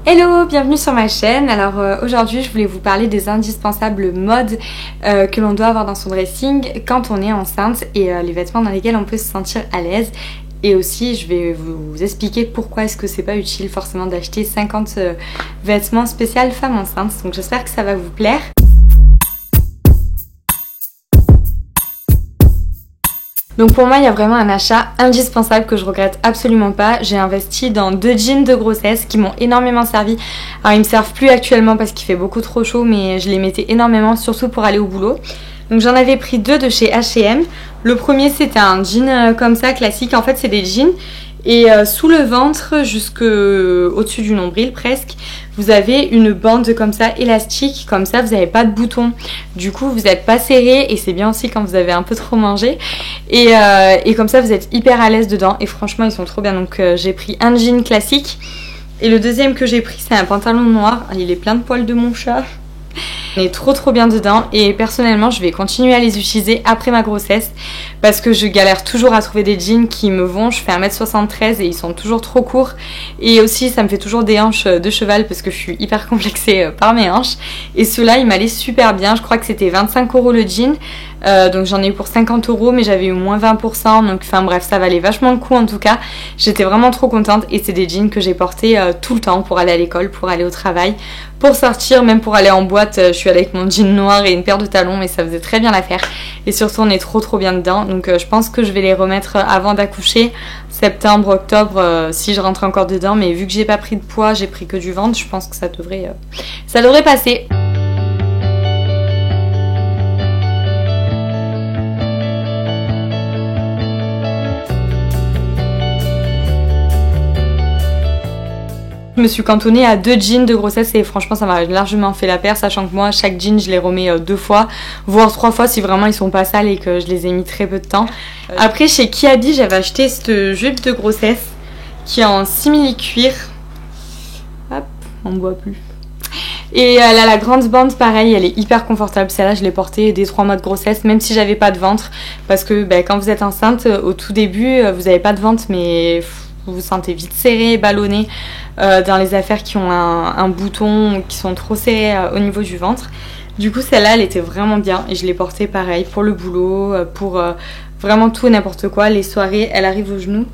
Hello, bienvenue sur ma chaîne. Alors aujourd'hui je voulais vous parler des indispensables modes que l'on doit avoir dans son dressing quand on est enceinte et les vêtements dans lesquels on peut se sentir à l'aise. Et aussi je vais vous expliquer pourquoi est-ce que c'est pas utile forcément d'acheter 50 vêtements spéciaux femmes enceintes. Donc j'espère que ça va vous plaire. Donc pour moi il y a vraiment un achat indispensable que je regrette absolument pas. J'ai investi dans 2 jeans de grossesse qui m'ont énormément servi. Alors ils me servent plus actuellement parce qu'il fait beaucoup trop chaud, mais je les mettais énormément, surtout pour aller au boulot. Donc j'en avais pris 2 de chez H&M. Le premier c'était un jean comme ça classique, en fait c'est des jeans. Et sous le ventre, jusqu'au-dessus du nombril presque, vous avez une bande comme ça élastique, comme ça vous n'avez pas de boutons. Du coup vous n'êtes pas serré et c'est bien aussi quand vous avez un peu trop mangé. Et comme ça vous êtes hyper à l'aise dedans et franchement ils sont trop bien. Donc j'ai pris un jean classique et le deuxième que j'ai pris c'est un pantalon noir. Il est plein de poils de mon chat. On est trop bien dedans et personnellement je vais continuer à les utiliser après ma grossesse parce que je galère toujours à trouver des jeans qui me vont. Je fais 1m73 et ils sont toujours trop courts et aussi ça me fait toujours des hanches de cheval parce que je suis hyper complexée par mes hanches et ceux-là ils m'allaient super bien. Je crois que c'était 25 € le jean. Donc j'en ai eu pour 50 € mais j'avais eu moins 20%, donc enfin bref ça valait vachement le coup en tout cas. J'étais vraiment trop contente et c'est des jeans que j'ai portés tout le temps pour aller à l'école, pour aller au travail, pour sortir, même pour aller en boîte. Je suis allée avec mon jean noir et une paire de talons mais ça faisait très bien l'affaire et surtout on est trop bien dedans. Donc je pense que je vais les remettre avant d'accoucher, septembre, octobre, si je rentre encore dedans, mais vu que j'ai pas pris de poids, j'ai pris que du ventre, je pense que ça devrait passer. Je me suis cantonnée à 2 jeans de grossesse et franchement ça m'a largement fait la paire, sachant que moi chaque jean je les remets 2 fois voire 3 fois si vraiment ils sont pas sales et que je les ai mis très peu de temps. Après chez Kiabi j'avais acheté cette jupe de grossesse qui est en simili-cuir. Hop, on ne voit plus. Et elle a la grande bande pareil, elle est hyper confortable. Celle-là je l'ai portée dès 3 mois de grossesse même si j'avais pas de ventre. Parce que quand vous êtes enceinte au tout début vous avez pas de ventre mais vous vous sentez vite serré, ballonné dans les affaires qui ont un bouton, qui sont trop serrés au niveau du ventre. Du coup celle-là elle était vraiment bien et je l'ai portée pareil pour le boulot, pour vraiment tout et n'importe quoi. Les soirées elle arrive aux genoux.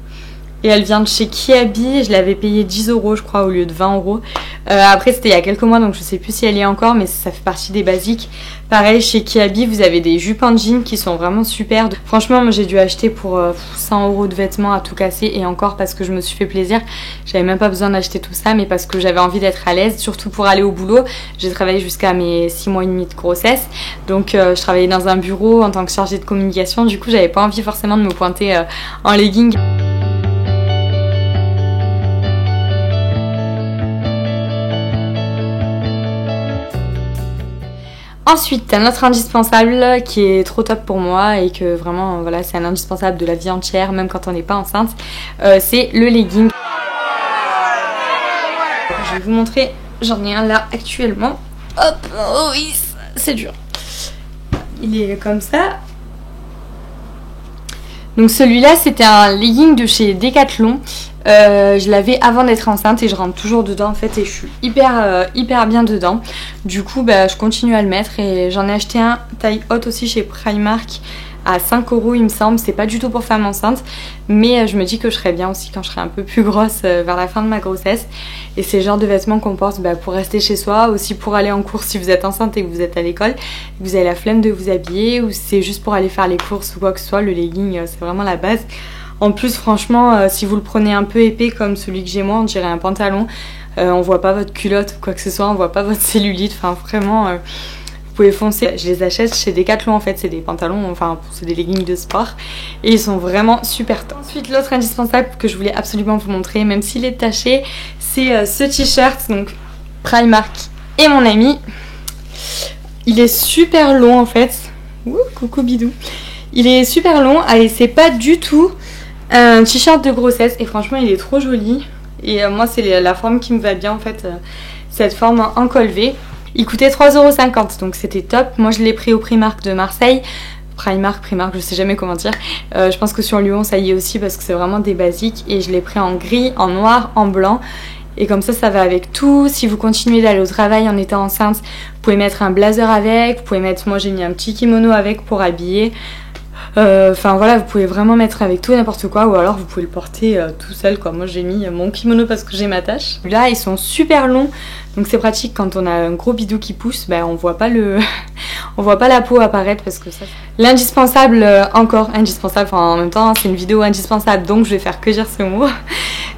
Et elle vient de chez Kiabi, je l'avais payée 10 € je crois au lieu de 20 €. Après c'était il y a quelques mois donc je sais plus si elle y est encore, mais ça fait partie des basiques. Pareil chez Kiabi vous avez des jupes en jean qui sont vraiment super. Franchement moi j'ai dû acheter pour 100 € de vêtements à tout casser et encore parce que je me suis fait plaisir. J'avais même pas besoin d'acheter tout ça mais parce que j'avais envie d'être à l'aise, surtout pour aller au boulot. J'ai travaillé jusqu'à mes 6 mois et demi de grossesse. Donc je travaillais dans un bureau en tant que chargée de communication. Du coup j'avais pas envie forcément de me pointer en legging. Ensuite, un autre indispensable qui est trop top pour moi et que vraiment, voilà, c'est un indispensable de la vie entière, même quand on n'est pas enceinte, c'est le legging. Je vais vous montrer, j'en ai un là actuellement. Hop, oh oui, c'est dur. Il est comme ça. Donc celui-là, c'était un legging de chez Decathlon. Je l'avais avant d'être enceinte et je rentre toujours dedans en fait et je suis hyper bien dedans. Du coup je continue à le mettre et j'en ai acheté un taille haute aussi chez Primark à 5 € il me semble. C'est pas du tout pour femme enceinte mais je me dis que je serais bien aussi quand je serai un peu plus grosse vers la fin de ma grossesse. Et c'est le genre de vêtements qu'on porte pour rester chez soi, aussi pour aller en cours si vous êtes enceinte et que vous êtes à l'école, que vous avez la flemme de vous habiller, ou c'est juste pour aller faire les courses ou quoi que ce soit. Le legging c'est vraiment la base. En plus franchement si vous le prenez un peu épais comme celui que j'ai moi, on dirait un pantalon. On voit pas votre culotte ou quoi que ce soit, on voit pas votre cellulite, enfin vraiment vous pouvez foncer. Je les achète chez Decathlon en fait, c'est des pantalons, enfin c'est des leggings de sport et ils sont vraiment super top. Ensuite l'autre indispensable que je voulais absolument vous montrer, même s'il est taché, c'est ce t-shirt, donc Primark et mon ami. Il est super long en fait. Ouh, coucou bidou. Il est super long et c'est pas du tout un t-shirt de grossesse et franchement il est trop joli et moi c'est la forme qui me va bien en fait, cette forme en col V. Il coûtait 3,50 € donc c'était top. Moi je l'ai pris au Primark de Marseille. Primark, je sais jamais comment dire. Je pense que sur Lyon ça y est aussi parce que c'est vraiment des basiques et je l'ai pris en gris, en noir, en blanc Et comme ça va avec tout. Si vous continuez d'aller au travail en étant enceinte, vous pouvez mettre un blazer avec, vous pouvez mettre, moi j'ai mis un petit kimono avec pour habiller. Enfin voilà, vous pouvez vraiment mettre avec tout et n'importe quoi, ou alors vous pouvez le porter tout seul quoi. Moi j'ai mis mon kimono parce que j'ai ma tâche. Là ils sont super longs, donc c'est pratique quand on a un gros bidou qui pousse, ben on voit pas on voit pas la peau apparaître parce que ça. L'indispensable, encore indispensable, enfin en même temps c'est une vidéo indispensable donc je vais faire que dire ce mot.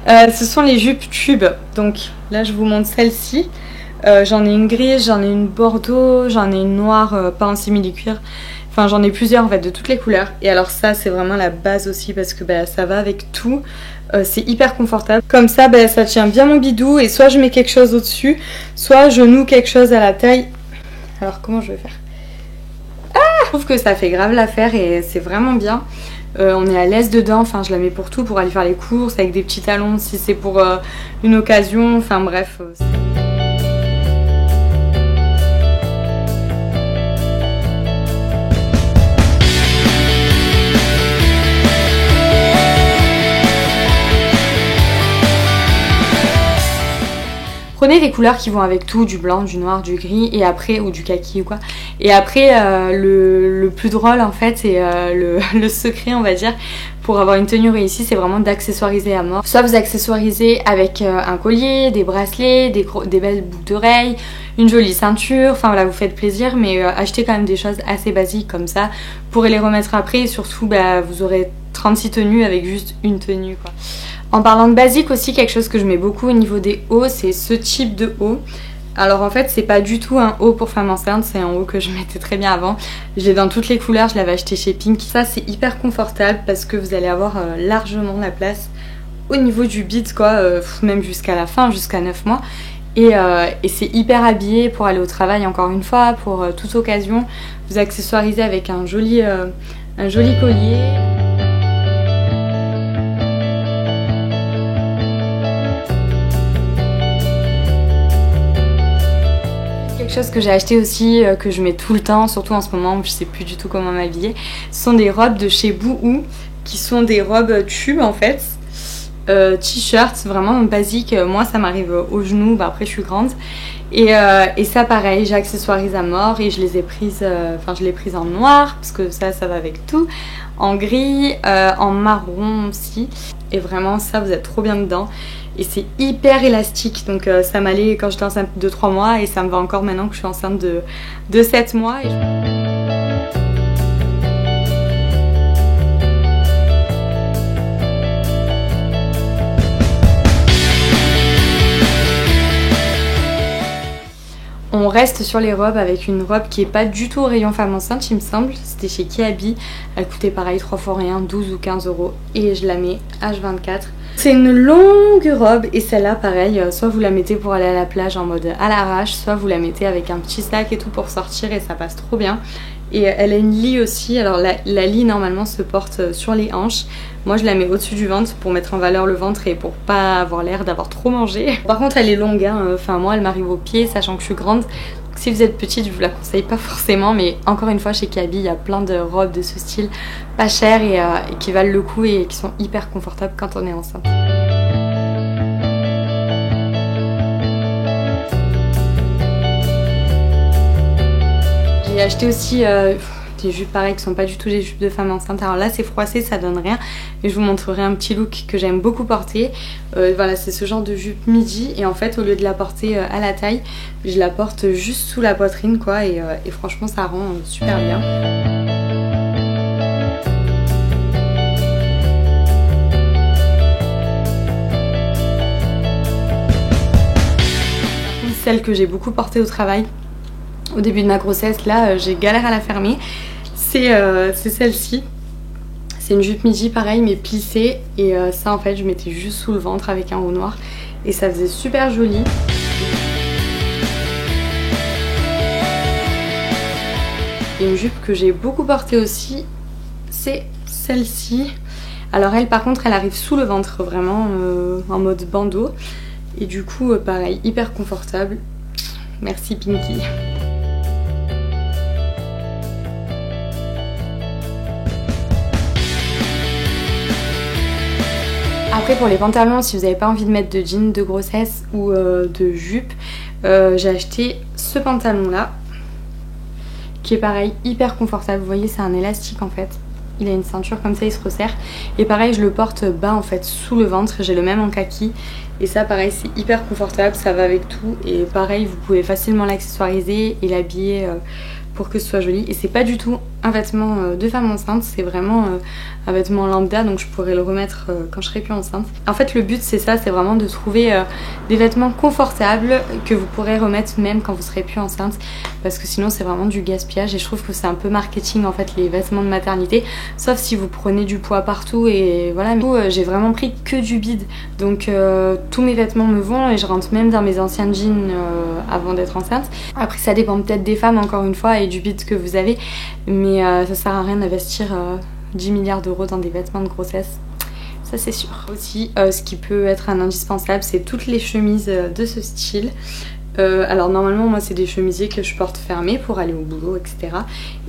Ce sont les jupes tubes. Donc là je vous montre celle-ci. J'en ai une grise, j'en ai une bordeaux, j'en ai une noire, pas en simili-cuir. Enfin j'en ai plusieurs en fait de toutes les couleurs. Et alors ça c'est vraiment la base aussi parce que ça va avec tout. C'est hyper confortable. Comme ça ça tient bien mon bidou et soit je mets quelque chose au-dessus, soit je noue quelque chose à la taille. Alors comment je vais faire? Je trouve que ça fait grave l'affaire et c'est vraiment bien. On est à l'aise dedans, enfin je la mets pour tout, pour aller faire les courses avec des petits talons si c'est pour une occasion, enfin bref. Prenez des couleurs qui vont avec tout, du blanc, du noir, du gris, et après, ou du kaki ou quoi. Et après, le plus drôle en fait, et le secret on va dire, pour avoir une tenue réussie, c'est vraiment d'accessoiriser à mort. Soit vous accessoirisez avec un collier, des bracelets, des belles boucles d'oreilles, une jolie ceinture, enfin voilà, vous faites plaisir, mais achetez quand même des choses assez basiques comme ça. Vous pourrez les remettre après, et surtout, vous aurez 36 tenues avec juste une tenue quoi. En parlant de basique aussi, quelque chose que je mets beaucoup au niveau des hauts, c'est ce type de haut. Alors en fait c'est pas du tout un haut pour femme enceinte, c'est un haut que je mettais très bien avant. Je l'ai dans toutes les couleurs, je l'avais acheté chez Pink. Ça c'est hyper confortable parce que vous allez avoir largement la place au niveau du bide quoi, même jusqu'à la fin, jusqu'à 9 mois. Et c'est hyper habillé pour aller au travail encore une fois, pour toute occasion. Vous accessoirisez avec un joli collier. Quelque chose que j'ai acheté aussi, que je mets tout le temps, surtout en ce moment où je sais plus du tout comment m'habiller, ce sont des robes de chez Boohoo, qui sont des robes tubes en fait, t-shirts vraiment basiques. Moi ça m'arrive aux genoux, après je suis grande, et ça pareil, j'accessoirise à mort et je les ai prises, je l'ai prise en noir parce que ça va avec tout, en gris, en marron aussi, et vraiment ça vous êtes trop bien dedans. Et c'est hyper élastique, donc ça m'allait quand j'étais enceinte de 3 mois et ça me va encore maintenant que je suis enceinte de 7 mois. On reste sur les robes avec une robe qui est pas du tout au rayon femme enceinte il me semble, c'était chez Kiabi, elle coûtait pareil 3 fois rien, 12 ou 15 € et je la mets H24. C'est une longue robe et celle-là pareil, soit vous la mettez pour aller à la plage en mode à l'arrache, soit vous la mettez avec un petit sac et tout pour sortir et ça passe trop bien. Et elle a une lie aussi, alors la lie normalement se porte sur les hanches. Moi je la mets au-dessus du ventre pour mettre en valeur le ventre et pour pas avoir l'air d'avoir trop mangé. Par contre elle est longue, hein. Enfin moi elle m'arrive aux pieds sachant que je suis grande. Donc, si vous êtes petite je vous la conseille pas forcément, mais encore une fois chez Kiabi il y a plein de robes de ce style pas chères et qui valent le coup et qui sont hyper confortables quand on est enceinte. J'ai acheté aussi des jupes pareilles qui sont pas du tout des jupes de femme enceinte. Alors là c'est froissé, ça donne rien, mais je vous montrerai un petit look que j'aime beaucoup porter. Voilà, c'est ce genre de jupe midi et en fait au lieu de la porter à la taille, je la porte juste sous la poitrine quoi, et franchement ça rend super bien. Celle que j'ai beaucoup portée au travail au début de ma grossesse, là j'ai galère à la fermer, c'est celle-ci. C'est une jupe midi pareil mais plissée et ça en fait je mettais juste sous le ventre avec un haut noir et ça faisait super joli. Et une jupe que j'ai beaucoup portée aussi, c'est celle-ci. Alors elle par contre elle arrive sous le ventre vraiment en mode bandeau et du coup pareil hyper confortable. Merci Pinky. Après pour les pantalons, si vous n'avez pas envie de mettre de jean de grossesse ou de jupe, j'ai acheté ce pantalon là qui est pareil hyper confortable. Vous voyez, c'est un élastique en fait. Il a une ceinture comme ça, il se resserre. Et pareil, je le porte bas en fait sous le ventre. J'ai le même en kaki. Et ça pareil, c'est hyper confortable, ça va avec tout. Et pareil, vous pouvez facilement l'accessoiriser et l'habiller pour que ce soit joli. Et c'est pas du tout un vêtement de femme enceinte, c'est vraiment un vêtement lambda, donc je pourrais le remettre quand je serai plus enceinte. En fait le but c'est ça, c'est vraiment de trouver des vêtements confortables que vous pourrez remettre même quand vous serez plus enceinte, parce que sinon c'est vraiment du gaspillage et je trouve que c'est un peu marketing en fait les vêtements de maternité, sauf si vous prenez du poids partout et voilà. Mais j'ai vraiment pris que du bide, donc tous mes vêtements me vont et je rentre même dans mes anciens jeans avant d'être enceinte. Après ça dépend peut-être des femmes encore une fois et du bide que vous avez, mais ça sert à rien d'investir 10 milliards d'euros dans des vêtements de grossesse, ça c'est sûr. Aussi ce qui peut être un indispensable, c'est toutes les chemises de ce style. Alors normalement moi c'est des chemisiers que je porte fermés pour aller au boulot, etc.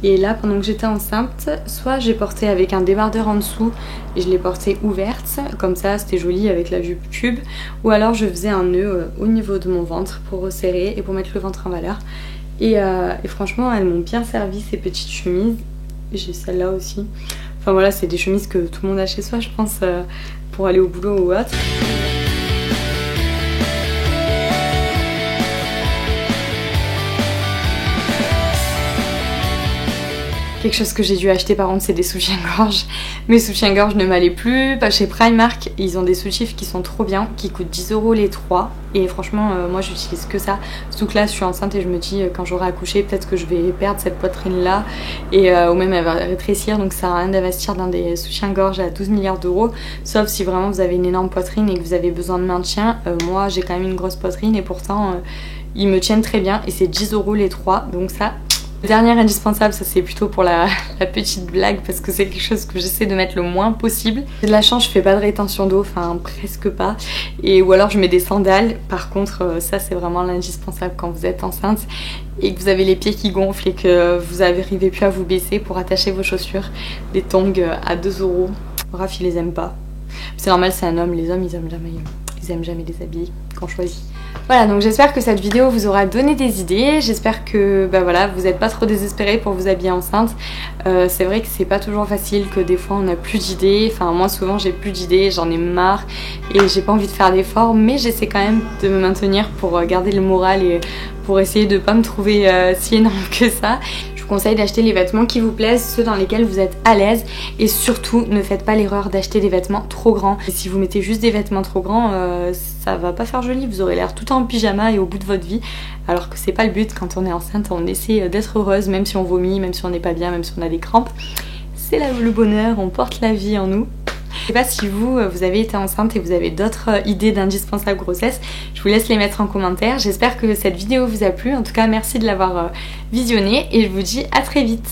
Et là pendant que j'étais enceinte, soit j'ai porté avec un débardeur en dessous et je l'ai portée ouverte, comme ça c'était joli avec la jupe tube, ou alors je faisais un nœud au niveau de mon ventre pour resserrer et pour mettre le ventre en valeur. Et franchement elles m'ont bien servi ces petites chemises. J'ai celle-là aussi. Enfin voilà, c'est des chemises que tout le monde a chez soi je pense pour aller au boulot ou autre. Quelque chose que j'ai dû acheter par contre, c'est des soutiens-gorge. Mes soutiens-gorge ne m'allaient plus. Pas chez Primark, ils ont des soutifs qui sont trop bien, qui coûtent 10 € les 3. Et franchement, moi j'utilise que ça. Surtout que là, je suis enceinte et je me dis, quand j'aurai accouché, peut-être que je vais perdre cette poitrine-là. Et ou même elle va rétrécir, donc ça sert à rien d'investir dans des soutiens-gorge à 12 milliards d'euros. Sauf si vraiment vous avez une énorme poitrine et que vous avez besoin de maintien. Moi, j'ai quand même une grosse poitrine et pourtant, ils me tiennent très bien. Et c'est 10 € les 3, donc ça... Le dernier indispensable, ça c'est plutôt pour la petite blague parce que c'est quelque chose que j'essaie de mettre le moins possible. J'ai de la chance, je fais pas de rétention d'eau, enfin presque pas. Et ou alors je mets des sandales. Par contre, ça c'est vraiment l'indispensable quand vous êtes enceinte et que vous avez les pieds qui gonflent et que vous n'arrivez plus à vous baisser pour attacher vos chaussures. Des tongs à 2 €. Raph il les aime pas. C'est normal, c'est un homme, les hommes ils aiment jamais les habiller qu'on choisit. Voilà, donc j'espère que cette vidéo vous aura donné des idées, j'espère que voilà, vous n'êtes pas trop désespérés pour vous habiller enceinte. C'est vrai que c'est pas toujours facile, que des fois on n'a plus d'idées, enfin moi souvent j'ai plus d'idées, j'en ai marre et j'ai pas envie de faire d'efforts, mais j'essaie quand même de me maintenir pour garder le moral et pour essayer de pas me trouver si énorme que ça. Je vous conseille d'acheter les vêtements qui vous plaisent, ceux dans lesquels vous êtes à l'aise et surtout ne faites pas l'erreur d'acheter des vêtements trop grands. Et si vous mettez juste des vêtements trop grands, ça va pas faire joli, vous aurez l'air tout en pyjama et au bout de votre vie, alors que c'est pas le but. Quand on est enceinte, on essaie d'être heureuse, même si on vomit, même si on n'est pas bien, même si on a des crampes. C'est là le bonheur, on porte la vie en nous. Je sais pas si vous avez été enceinte et vous avez d'autres idées d'indispensables grossesse, je vous laisse les mettre en commentaire. J'espère que cette vidéo vous a plu, en tout cas merci de l'avoir visionnée et je vous dis à très vite.